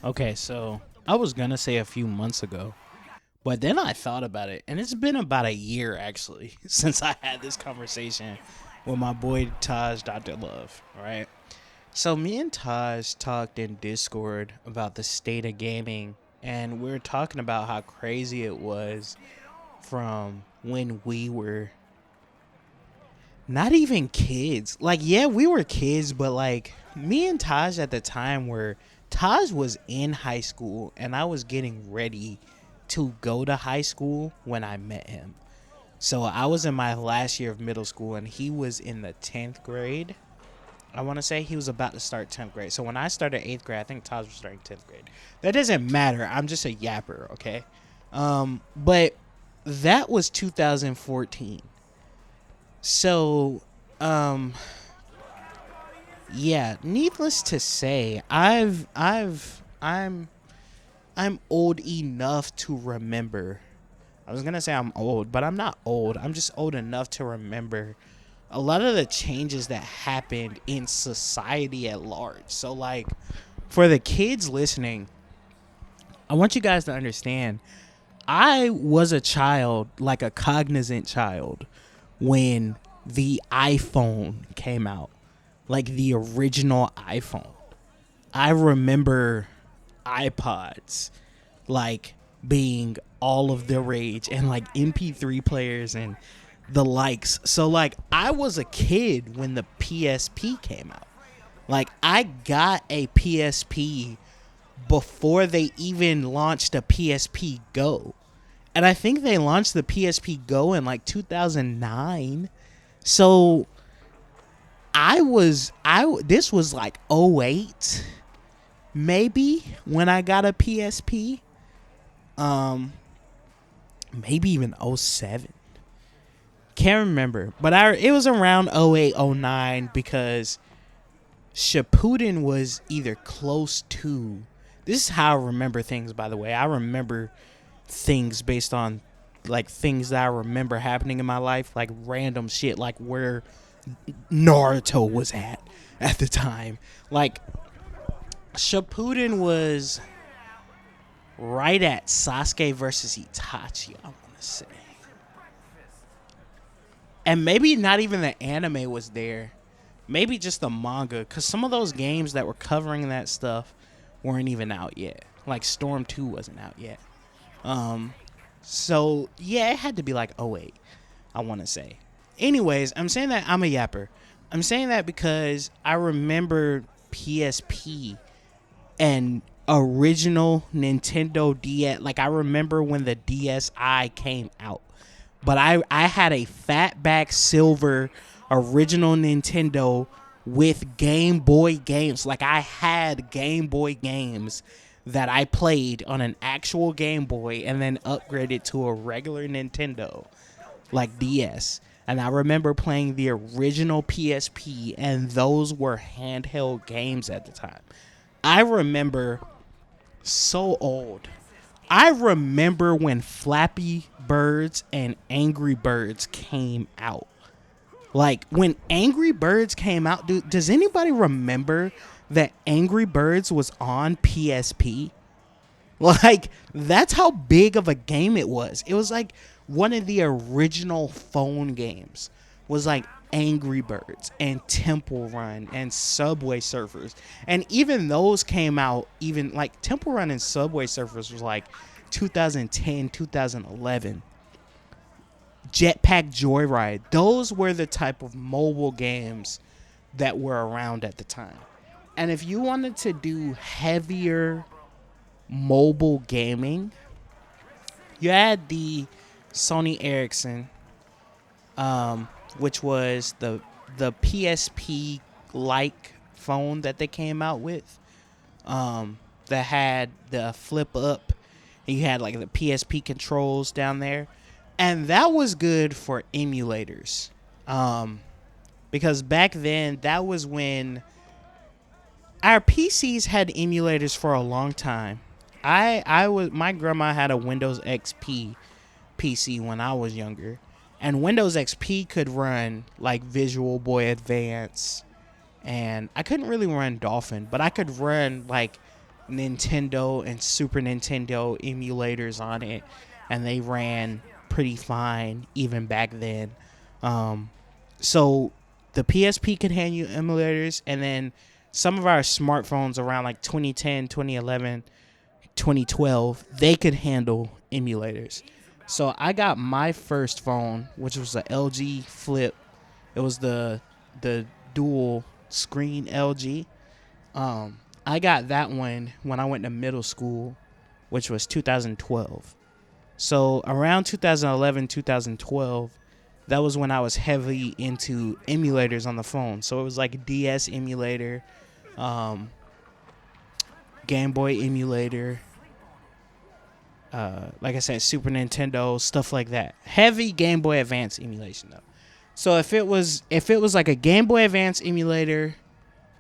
Okay, so I was gonna say a few months ago, but then I thought about it, and it's been about a year actually since I had this conversation with my boy Taj Dr. Love. Right. So me and Taj talked in Discord about the state of gaming, and we were talking about how crazy it was from when we were not even kids. Like, yeah, we were kids, but like me and Taj at the time were Taj was in high school and I was getting ready to go to high school when I met him. So I was in my last year of middle school and he was in the 10th grade. I want to say he was about to start 10th grade. So when I started 8th grade, I think Taj was starting 10th grade. That doesn't matter. I'm just a yapper, okay? But that was 2014. So, um, yeah, needless to say, I'm old enough to remember. I was gonna say I'm old, but I'm not old. I'm just old enough to remember a lot of the changes that happened in society at large. So, like, for the kids listening, I want you guys to understand I was a child, like a cognizant child, when the iPhone came out, like the original iPhone. I remember iPods like being all of the rage and like MP3 players and the likes. So like I was a kid when the PSP came out. Like I got a PSP before they even launched a PSP Go. And I think they launched the PSP Go in like 2009. So this was like '08 maybe when I got a PSP. Um Maybe even '07. Can't remember. But it was around '08 '09 because Shippuden was either close to. This is how I remember things, by the way. I remember things based on like things that I remember happening in my life, like random shit, like where Naruto was at the time. Like Shippuden was right at Sasuke versus Itachi, I want to say. And maybe not even the anime was there. Maybe just the manga, because some of those games that were covering that stuff weren't even out yet. Like Storm 2 wasn't out yet. Um, so yeah, it had to be like '08, I want to say. Anyways, I'm saying that I'm a yapper. I'm saying that because I remember PSP and original Nintendo DS. Like I remember when the DSi came out, but I had a fatback silver original Nintendo with Game Boy games. Like I had Game Boy games that I played on an actual Game Boy and then upgraded to a regular Nintendo like DS. And I remember playing the original PSP, and those were handheld games at the time. I remember so old. I remember when Flappy Birds and Angry Birds came out. Like when Angry Birds came out, dude, does anybody remember that Angry Birds was on PSP? Like that's how big of a game it was. It was like one of the original phone games was like Angry Birds and Temple Run and Subway Surfers. And even those came out even like Temple Run and Subway Surfers was like 2010, 2011. Jetpack Joyride. Those were the type of mobile games that were around at the time. And if you wanted to do heavier mobile gaming, you had the Sony Ericsson, which was the PSP like phone that they came out with, that had the flip up, and you had like the PSP controls down there, and that was good for emulators, because back then that was when our PCs had emulators for a long time. I was my grandma had a Windows XP PC when I was younger, and Windows XP could run like Visual Boy Advance, and I couldn't really run Dolphin, but I could run like Nintendo and Super Nintendo emulators on it, and they ran pretty fine even back then. So the PSP could handle emulators, and then some of our smartphones around like 2010, 2011, 2012, they could handle emulators. So I got my first phone, which was a LG Flip. It was the dual screen LG. I got that one when I went to middle school, which was 2012. So around 2011, 2012, that was when I was heavily into emulators on the phone. So it was like a DS emulator, Game Boy emulator, like I said, Super Nintendo, stuff like that. Heavy Game Boy Advance emulation though. So if it was like a Game Boy Advance emulator,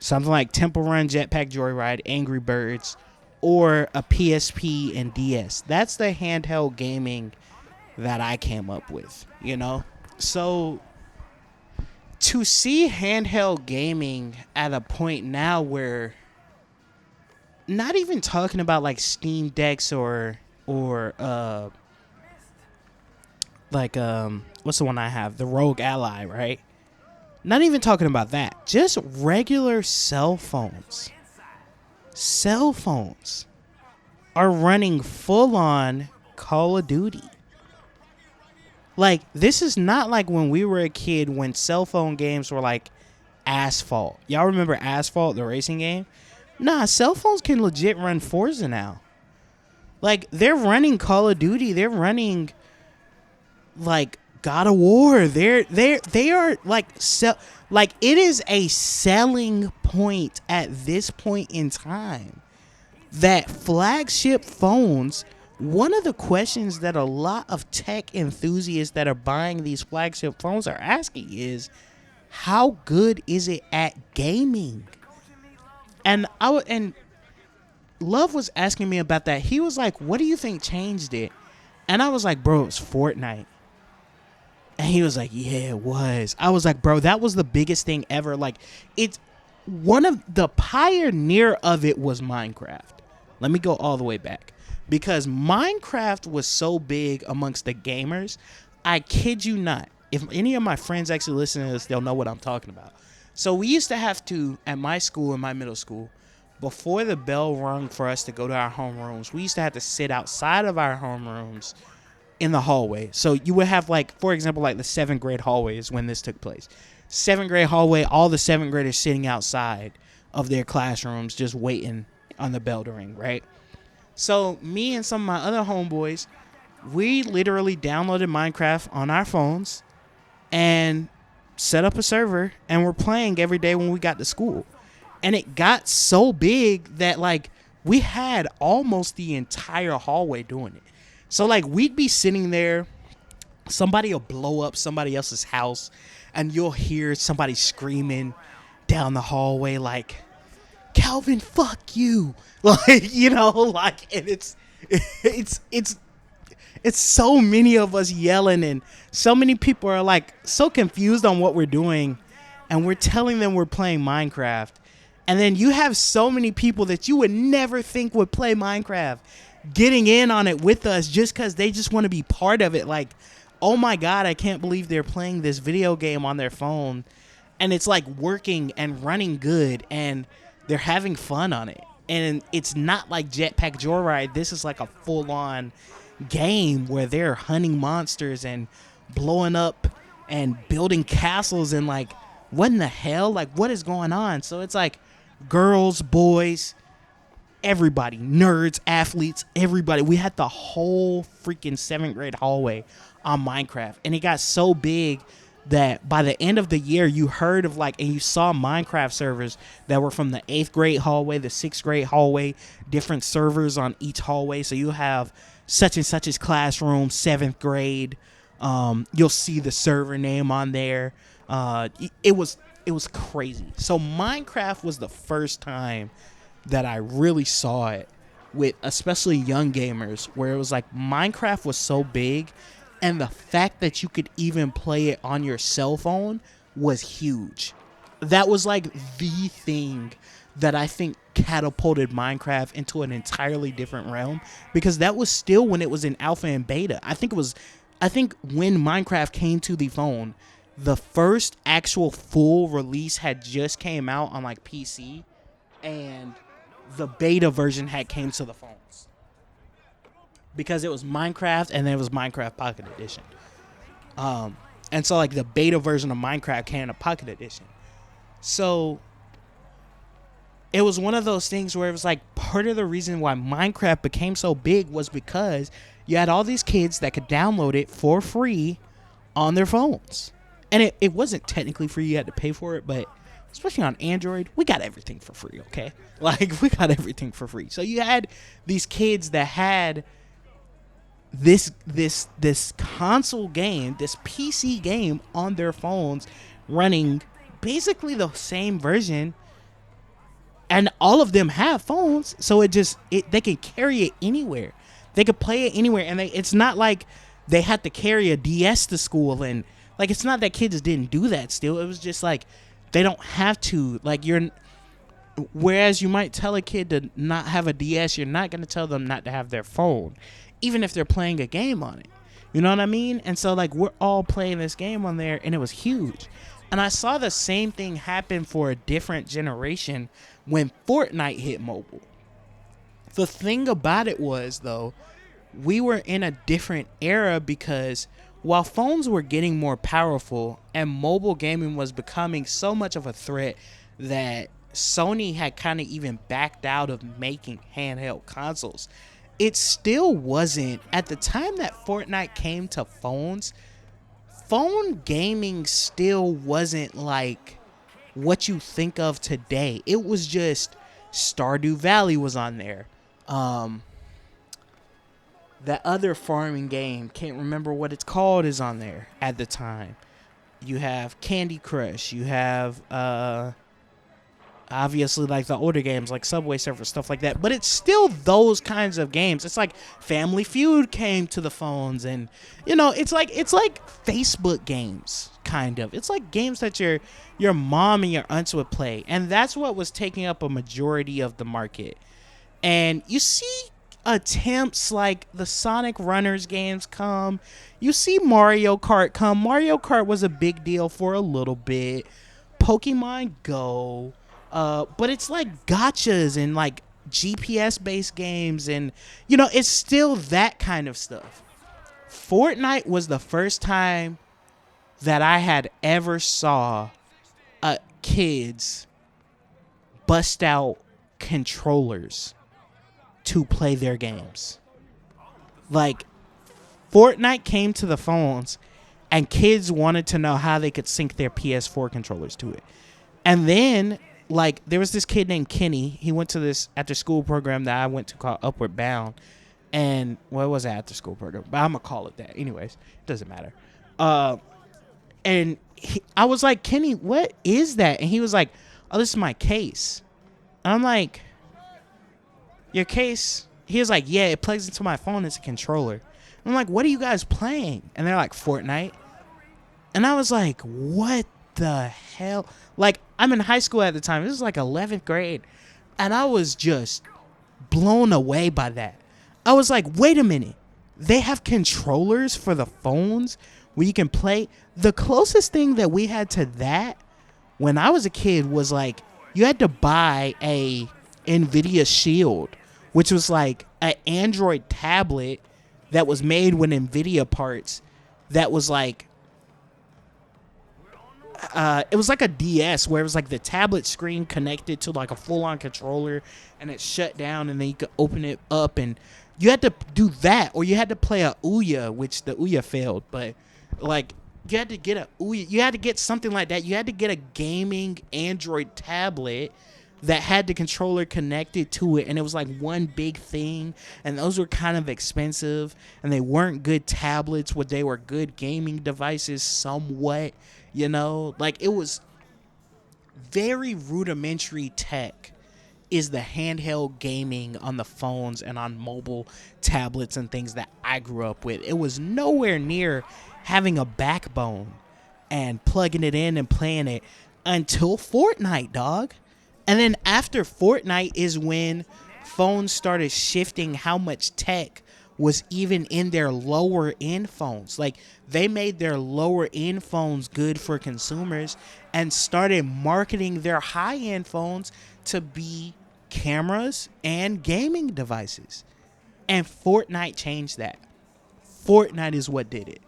something like Temple Run, Jetpack Joyride, Angry Birds, or a PSP and DS, that's the handheld gaming that I came up with, you know? So to see handheld gaming at a point now where, not even talking about like Steam Decks or like what's the one I have? The Rogue Ally, right? Not even talking about that. Just regular cell phones. Cell phones are running full on Call of Duty. Like, this is not like when we were a kid when cell phone games were like Asphalt. Y'all remember Asphalt, the racing game? Nah, cell phones can legit run Forza now. Like, they're running Call of Duty. They're running like God of War. They are like like it is a selling point at this point in time that flagship phones. One of the questions that a lot of tech enthusiasts that are buying these flagship phones are asking is, how good is it at gaming? And Love was asking me about that. He was like, what do you think changed it? And I was like, bro, it's Fortnite. And he was like, yeah, it was. I was like, bro, that was the biggest thing ever. Like, it's one of the pioneer of it was Minecraft. Let me go all the way back. Because Minecraft was so big amongst the gamers, I kid you not. If any of my friends actually listen to this, they'll know what I'm talking about. So we used to have to, at my school, in my middle school, before the bell rung for us to go to our homerooms, we used to have to sit outside of our homerooms in the hallway. So you would have, like, for example, like the 7th grade hallway is when this took place. 7th grade hallway, all the 7th graders sitting outside of their classrooms just waiting on the bell to ring, right? So me and some of my other homeboys, we literally downloaded Minecraft on our phones and set up a server, and we're playing every day when we got to school. And it got so big that, like, we had almost the entire hallway doing it. So, like, we'd be sitting there, somebody will blow up somebody else's house, and you'll hear somebody screaming down the hallway, like, Calvin, fuck you. Like, you know, like, and it's so many of us yelling, and so many people are, like, so confused on what we're doing, and we're telling them we're playing Minecraft. And then you have so many people that you would never think would play Minecraft getting in on it with us just because they just want to be part of it. Like, oh my God, I can't believe they're playing this video game on their phone, and it's like working and running good, and they're having fun on it. And it's not like Jetpack Joyride. This is like a full-on game where they're hunting monsters and blowing up and building castles, and like, what in the hell? Like, what is going on? So it's like girls, boys, everybody, nerds, athletes, everybody. We had the whole freaking 7th grade hallway on Minecraft, and it got so big that by the end of the year, you heard of, like, and you saw Minecraft servers that were from the 8th grade hallway, the 6th grade hallway, different servers on each hallway. So you have such and such's classroom, 7th grade. You'll see the server name on there. It was crazy. So Minecraft was the first time that I really saw it with especially young gamers, where it was like Minecraft was so big, and the fact that you could even play it on your cell phone was huge. That was like the thing that I think catapulted Minecraft into an entirely different realm, because that was still when it was in alpha and beta. I think when Minecraft came to the phone, the first actual full release had just came out on like PC, and the beta version had came to the phones, because it was Minecraft and then it was Minecraft Pocket Edition. And so like the beta version of Minecraft came to Pocket Edition. So it was one of those things where it was like part of the reason why Minecraft became so big was because you had all these kids that could download it for free on their phones. And it wasn't technically free, you had to pay for it, but especially on Android, we got everything for free, okay? Like, we got everything for free. So you had these kids that had this console game, this PC game on their phones, running basically the same version, and all of them have phones, so they can carry it anywhere. They could play it anywhere, and it's not like they had to carry a DS to school, and like it's not that kids didn't do that still. It was just like they don't have to. Like whereas you might tell a kid to not have a DS, you're not going to tell them not to have their phone, even if they're playing a game on it. You know what I mean? And so like we're all playing this game on there, and it was huge. And I saw the same thing happen for a different generation when Fortnite hit mobile. The thing about it was, though, we were in a different era, because while phones were getting more powerful and mobile gaming was becoming so much of a threat that Sony had kind of even backed out of making handheld consoles, it still wasn't, at the time that Fortnite came to phones, phone gaming still wasn't like what you think of today. It was just Stardew Valley was on there. That other farming game, can't remember what it's called, is on there at the time. You have Candy Crush. You have obviously like the older games like Subway Surfer, stuff like that. But it's still those kinds of games. It's like Family Feud came to the phones, and you know, it's like Facebook games, kind of. It's like games that your mom and your aunts would play, and that's what was taking up a majority of the market. And you see attempts like the Sonic Runners games come. You see Mario Kart come. Mario Kart was a big deal for a little bit. Pokemon Go. But it's like gotchas and like GPS based games, and you know, it's still that kind of stuff. Fortnite was the first time that I had ever saw kids bust out controllers to play their games. Like, Fortnite came to the phones, and kids wanted to know how they could sync their PS4 controllers to it. And then, like, there was this kid named Kenny. He went to this after-school program that I went to called Upward Bound. And, well, it was an after-school program, but I'm going to call it that. Anyways, it doesn't matter. And I was like, Kenny, what is that? And he was like, oh, this is my case. And I'm like, your case? He was like, yeah, it plugs into my phone. It's a controller. I'm like, what are you guys playing? And they're like, Fortnite. And I was like, what the hell? Like, I'm in high school at the time. This is like 11th grade. And I was just blown away by that. I was like, wait a minute. They have controllers for the phones where you can play. The closest thing that we had to that when I was a kid was like, you had to buy a NVIDIA Shield, which was like an Android tablet that was made with NVIDIA parts, that was like, it was like a DS where it was like the tablet screen connected to like a full-on controller, and it shut down, and then you could open it up, and you had to do that, or you had to play a Ouya, which the Ouya failed, but like you had to get a Ouya, you had to get something like that. You had to get a gaming Android tablet that had the controller connected to it, and it was like one big thing, and those were kind of expensive, and they weren't good tablets, but they were good gaming devices somewhat, you know? Like, it was very rudimentary tech is the handheld gaming on the phones and on mobile tablets and things that I grew up with. It was nowhere near having a backbone and plugging it in and playing it until Fortnite, dog. And then after Fortnite is when phones started shifting how much tech was even in their lower end phones. Like they made their lower end phones good for consumers and started marketing their high end phones to be cameras and gaming devices. And Fortnite changed that. Fortnite is what did it.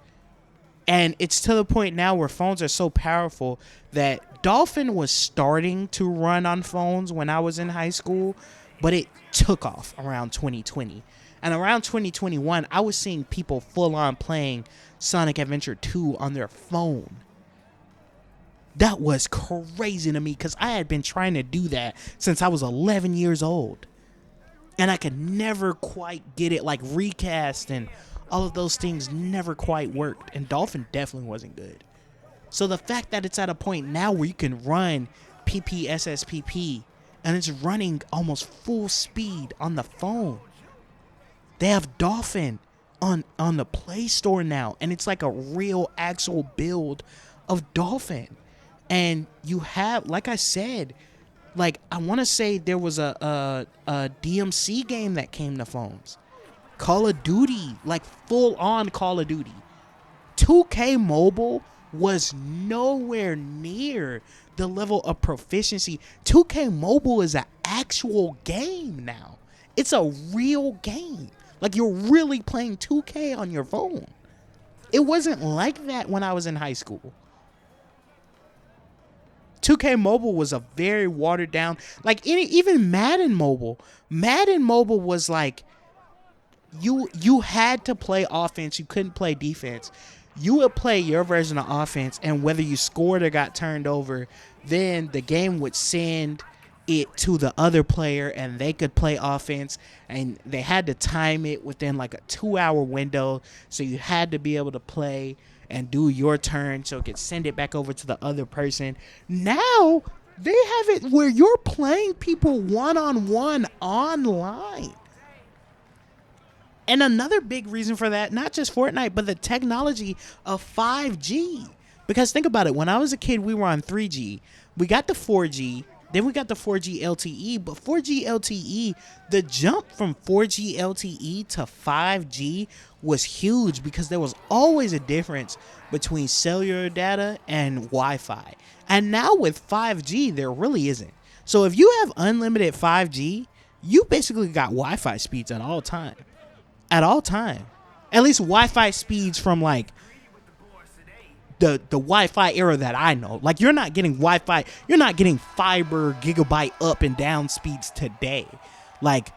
And it's to the point now where phones are so powerful that Dolphin was starting to run on phones when I was in high school, but it took off around 2020. And around 2021, I was seeing people full on playing Sonic Adventure 2 on their phone. That was crazy to me because I had been trying to do that since I was 11 years old. And I could never quite get it, like recast and all of those things never quite worked. And Dolphin definitely wasn't good. So the fact that it's at a point now where you can run PPSSPP and it's running almost full speed on the phone. They have Dolphin on the Play Store now, and it's like a real actual build of Dolphin. And you have, like I said, like I want to say there was a DMC game that came to phones. Call of Duty, like full on Call of Duty. 2K Mobile was nowhere near the level of proficiency. 2K Mobile is an actual game now. It's a real game. Like you're really playing 2K on your phone. It wasn't like that when I was in high school. 2K Mobile was a very watered down, like even Madden Mobile. Madden Mobile was like, you had to play offense. You couldn't play defense. You would play your version of offense, and whether you scored or got turned over, then the game would send it to the other player, and they could play offense, and they had to time it within like a 2-hour window, so you had to be able to play and do your turn so it could send it back over to the other person. Now they have it where you're playing people one-on-one online. And another big reason for that, not just Fortnite, but the technology of 5G. Because think about it, when I was a kid, we were on 3G. We got the 4G, then we got the 4G LTE. But 4G LTE, the jump from 4G LTE to 5G was huge because there was always a difference between cellular data and Wi-Fi. And now with 5G, there really isn't. So if you have unlimited 5G, you basically got Wi-Fi speeds at all time. At all time. At least Wi-Fi speeds from like the Wi-Fi era that I know. Like you're not getting Wi-Fi, you're not getting fiber gigabyte up and down speeds today. Like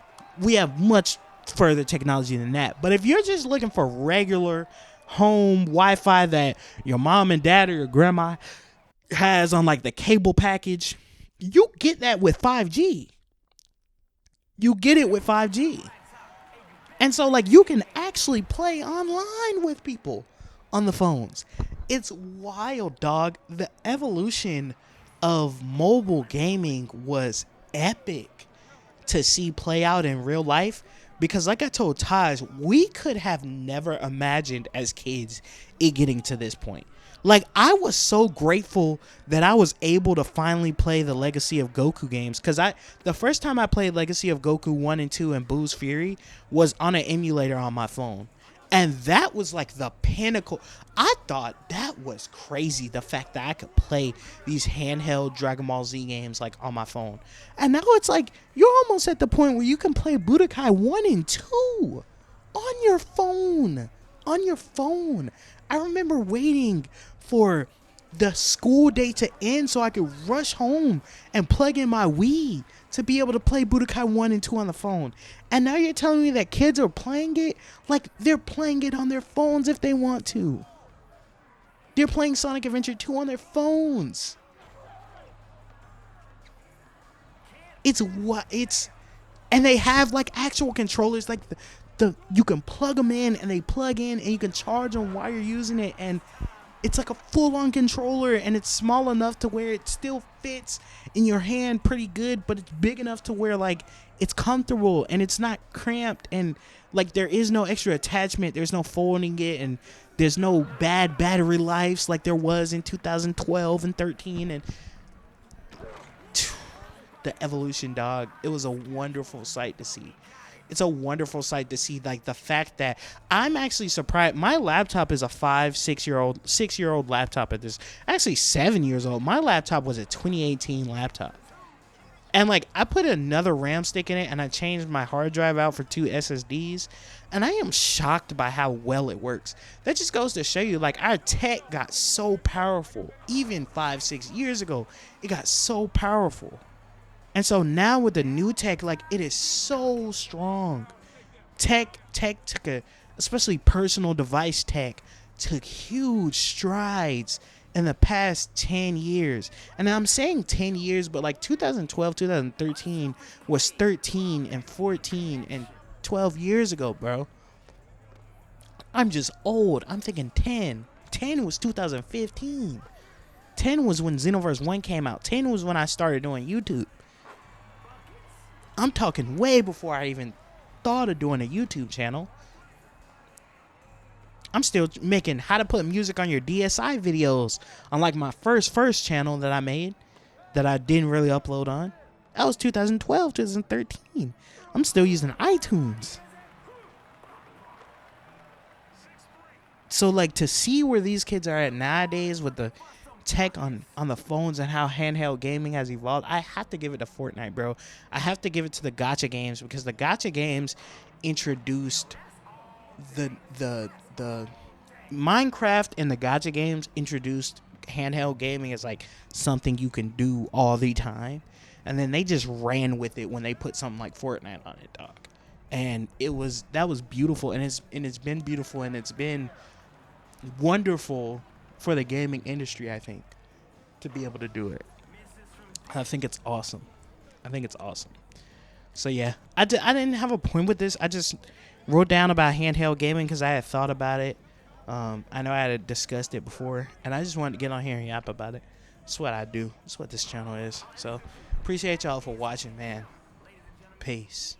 we have much further technology than that. But if you're just looking for regular home Wi-Fi that your mom and dad or your grandma has on like the cable package, you get that with 5G. You get it with 5G. And so, like, you can actually play online with people on the phones. It's wild, dog. The evolution of mobile gaming was epic to see play out in real life. Because, like I told Taj, we could have never imagined as kids it getting to this point. Like, I was so grateful that I was able to finally play the Legacy of Goku games. Because the first time I played Legacy of Goku 1 and 2 and Boo's Fury was on an emulator on my phone. And that was like the pinnacle. I thought that was crazy, the fact that I could play these handheld Dragon Ball Z games like on my phone. And now it's like, you're almost at the point where you can play Budokai 1 and 2 on your phone. On your phone. I remember waiting for the school day to end so I could rush home and plug in my Wii to be able to play Budokai 1 and 2 on the phone. And now you're telling me that kids are playing it like they're playing it on their phones if they want to. They're playing Sonic Adventure 2 on their phones. And they have like actual controllers, like you can plug them in and they plug in and you can charge them while you're using it, and it's like a full-on controller, and it's small enough to where it still fits in your hand pretty good, but it's big enough to where like it's comfortable and it's not cramped, and like there is no extra attachment, there's no folding it, and there's no bad battery lives like there was in 2012 and 13, and the evolution, dog. It was a wonderful sight to see. It's a wonderful sight to see, like, the fact that I'm actually surprised. My laptop is a 6-year-old laptop at this. Actually, 7 years old. My laptop was a 2018 laptop. And, like, I put another RAM stick in it, and I changed my hard drive out for 2 SSDs. And I am shocked by how well it works. That just goes to show you, like, our tech got so powerful. Even 5-6 years ago, it got so powerful. And so now with the new tech, like, it is so strong. Tech took especially personal device tech, took huge strides in the past 10 years. And I'm saying 10 years, but like 2012, 2013 was 13 and 14 and 12 years ago, bro. I'm just old. I'm thinking 10. 10 was 2015. 10 was when Xenoverse 1 came out. 10 was when I started doing YouTube. I'm talking way before I even thought of doing a YouTube channel. I'm still making how to put music on your DSi videos on like my first channel that I made that I didn't really upload on. That was 2012, 2013. I'm still using iTunes. So like to see where these kids are at nowadays with the tech on the phones and how handheld gaming has evolved, I have to give it to Fortnite, bro. I have to give it to the gacha games because the gacha games introduced the Minecraft and the gacha games introduced handheld gaming as like something you can do all the time, and then they just ran with it when they put something like Fortnite on it, dog. And that was beautiful, and it's been beautiful, and it's been wonderful for the gaming industry, I think, to be able to do it. I think it's awesome. So yeah, I didn't have a point with this. I just wrote down about handheld gaming because I had thought about it. I know I had discussed it before, and I just wanted to get on here and yap about it. That's what I do. That's what this channel is. So appreciate y'all for watching, man. Peace.